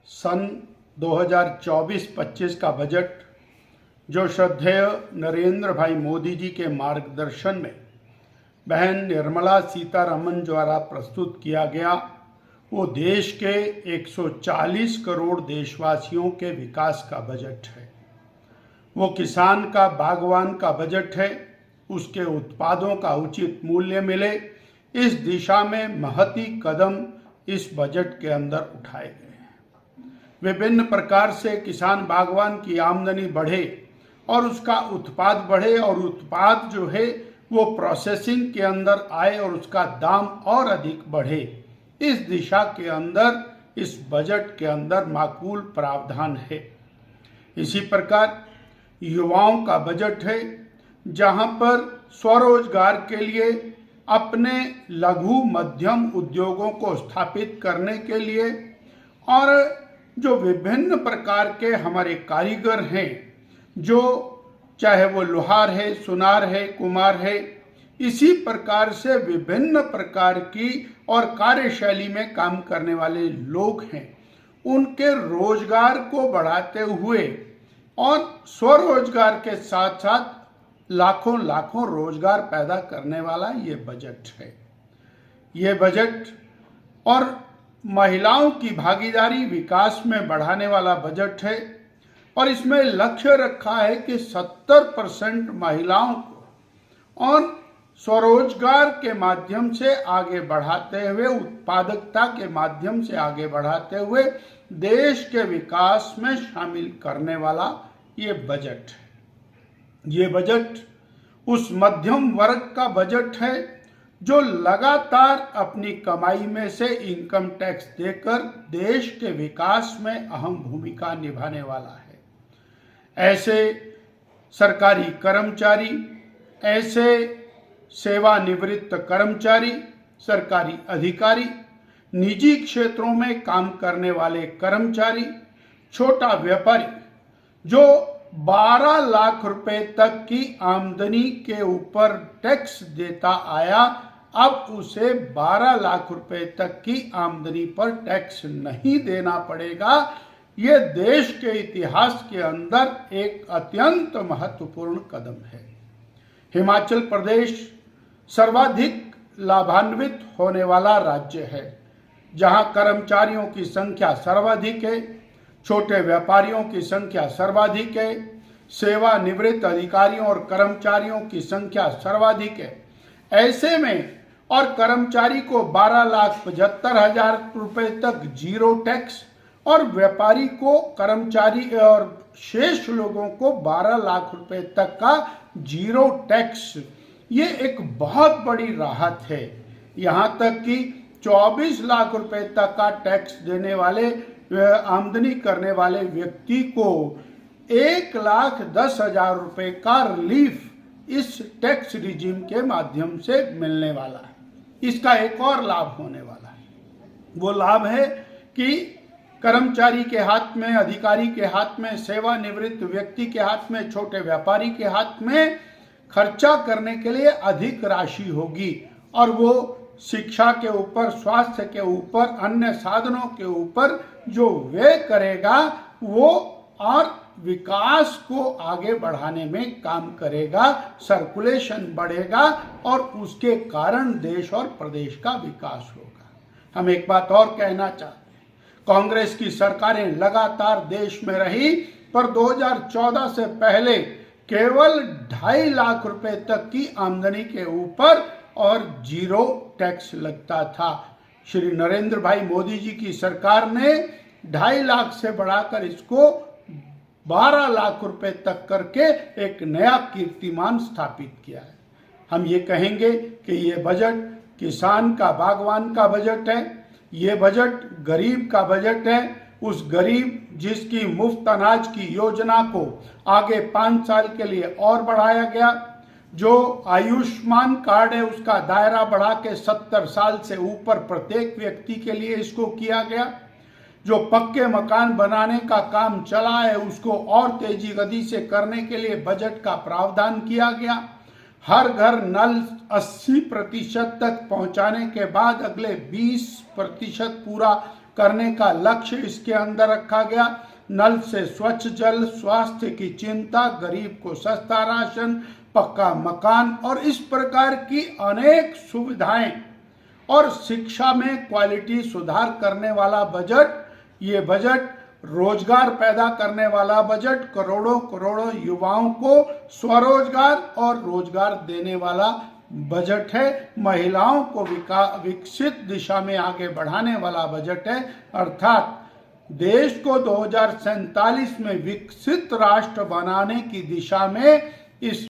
सन 2024-25 का बजट जो श्रद्धेय नरेंद्र भाई मोदी जी के मार्गदर्शन में बहन निर्मला सीतारमन द्वारा प्रस्तुत किया गया, वो देश के 140 करोड़ देशवासियों के विकास का बजट है। वो किसान का, बागवान का बजट है। उसके उत्पादों का उचित मूल्य मिले, इस दिशा में महती कदम इस बजट के अंदर उठाए गए हैं। विभिन्न प्रकार से किसान बागवान की आमदनी बढ़े और उसका उत्पाद बढ़े और उत्पाद जो है वो प्रोसेसिंग के अंदर आए और उसका दाम और अधिक बढ़े, इस दिशा के अंदर इस बजट के अंदर माकूल प्रावधान है। इसी प्रकार युवाओं का बजट है, जहां पर स्वरोजगार के लिए अपने लघु मध्यम उद्योगों को स्थापित करने के लिए और जो विभिन्न प्रकार के हमारे कारीगर हैं, जो चाहे वो लोहार है, सुनार है, कुम्हार है, इसी प्रकार से विभिन्न प्रकार की और कार्यशैली में काम करने वाले लोग हैं, उनके रोजगार को बढ़ाते हुए और स्वरोजगार के साथ साथ लाखों लाखों रोजगार पैदा करने वाला ये बजट है। ये बजट और महिलाओं की भागीदारी विकास में बढ़ाने वाला बजट है और इसमें लक्ष्य रखा है कि 70% महिलाओं को और स्वरोजगार के माध्यम से आगे बढ़ाते हुए, उत्पादकता के माध्यम से आगे बढ़ाते हुए देश के विकास में शामिल करने वाला ये बजट है। ये बजट उस मध्यम वर्ग का बजट है जो लगातार अपनी कमाई में से इनकम टैक्स देकर देश के विकास में अहम भूमिका निभाने वाला है। ऐसे सरकारी कर्मचारी, ऐसे सेवानिवृत्त कर्मचारी, सरकारी अधिकारी, निजी क्षेत्रों में काम करने वाले कर्मचारी, छोटा व्यापारी जो 12 लाख रुपए तक की आमदनी के ऊपर टैक्स देता आया, अब उसे 12 लाख रुपए तक की आमदनी पर टैक्स नहीं देना पड़ेगा। ये देश के इतिहास के अंदर एक अत्यंत महत्वपूर्ण कदम है। हिमाचल प्रदेश सर्वाधिक लाभान्वित होने वाला राज्य है, जहां कर्मचारियों की संख्या सर्वाधिक है, छोटे व्यापारियों की संख्या सर्वाधिक है, सेवानिवृत्त अधिकारियों और कर्मचारियों की संख्या सर्वाधिक है। ऐसे में और कर्मचारी को 12,75,000 रुपए तक जीरो टैक्स और व्यापारी को, कर्मचारी और शेष लोगों को 12 लाख रुपए तक का जीरो टैक्स, ये एक बहुत बड़ी राहत है। यहाँ तक कि 24 लाख रुपए तक का टैक्स देने वाले, आमदनी करने वाले व्यक्ति को 1,10,000 रुपए का रिलीफ इस टैक्स रिजीम के माध्यम से मिलने वाला है। इसका एक और लाभ होने वाला है। वो लाभ है कि कर्मचारी के हाथ में, अधिकारी के हाथ में, सेवानिवृत्त व्यक्ति के हाथ में, छोटे व्यापारी के हाथ में खर्चा करने के लिए अधिक राशि होगी और वो शिक्षा के ऊपर, स्वास्थ्य के ऊपर, अन्य साधनों के ऊपर जो व्यय करेगा वो और विकास को आगे बढ़ाने में काम करेगा, सर्कुलेशन बढ़ेगा और उसके कारण देश और प्रदेश का विकास होगा। हम एक बात और कहना चाहते हैं, कांग्रेस की सरकारें लगातार देश में रही, पर 2014 से पहले केवल 2.5 लाख रुपए तक की आमदनी के ऊपर और जीरो टैक्स लगता था। श्री नरेंद्र भाई मोदी जी की सरकार ने 2.5 लाख से बढ़ाकर इसको 12 लाख रुपए तक करके एक नया कीर्तिमान स्थापित किया है। हम ये कहेंगे कि ये बजट किसान का, बागवान का बजट है। ये बजट गरीब का बजट है। उस गरीब जिसकी मुफ्त अनाज की योजना को आगे 5 साल के लिए और बढ़ाया गया, जो आयुष्मान कार्ड है उसका दायरा बढ़ा के 70 साल से ऊपर प्रत्येक व्यक्ति के लिए इसको किया गया, जो पक्के मकान बनाने का काम चला है उसको और तेजी गति से करने के लिए बजट का प्रावधान किया गया। हर घर नल 80% तक पहुंचाने के बाद अगले 20% पूरा करने का लक्ष्य इसके अंदर रखा गया। नल से स्वच्छ जल, स्वास्थ्य की चिंता, गरीब को सस्ता राशन, पक्का मकान और इस प्रकार की अनेक सुविधाएं और शिक्षा में क्वालिटी सुधार करने वाला बजट। ये बजट रोजगार पैदा करने वाला बजट, करोड़ों करोड़ों युवाओं को स्वरोजगार और रोजगार देने वाला बजट है। महिलाओं को विकसित दिशा में आगे बढ़ाने वाला बजट है। अर्थात देश को 2047 में विकसित राष्ट्र बनाने की दिशा में इस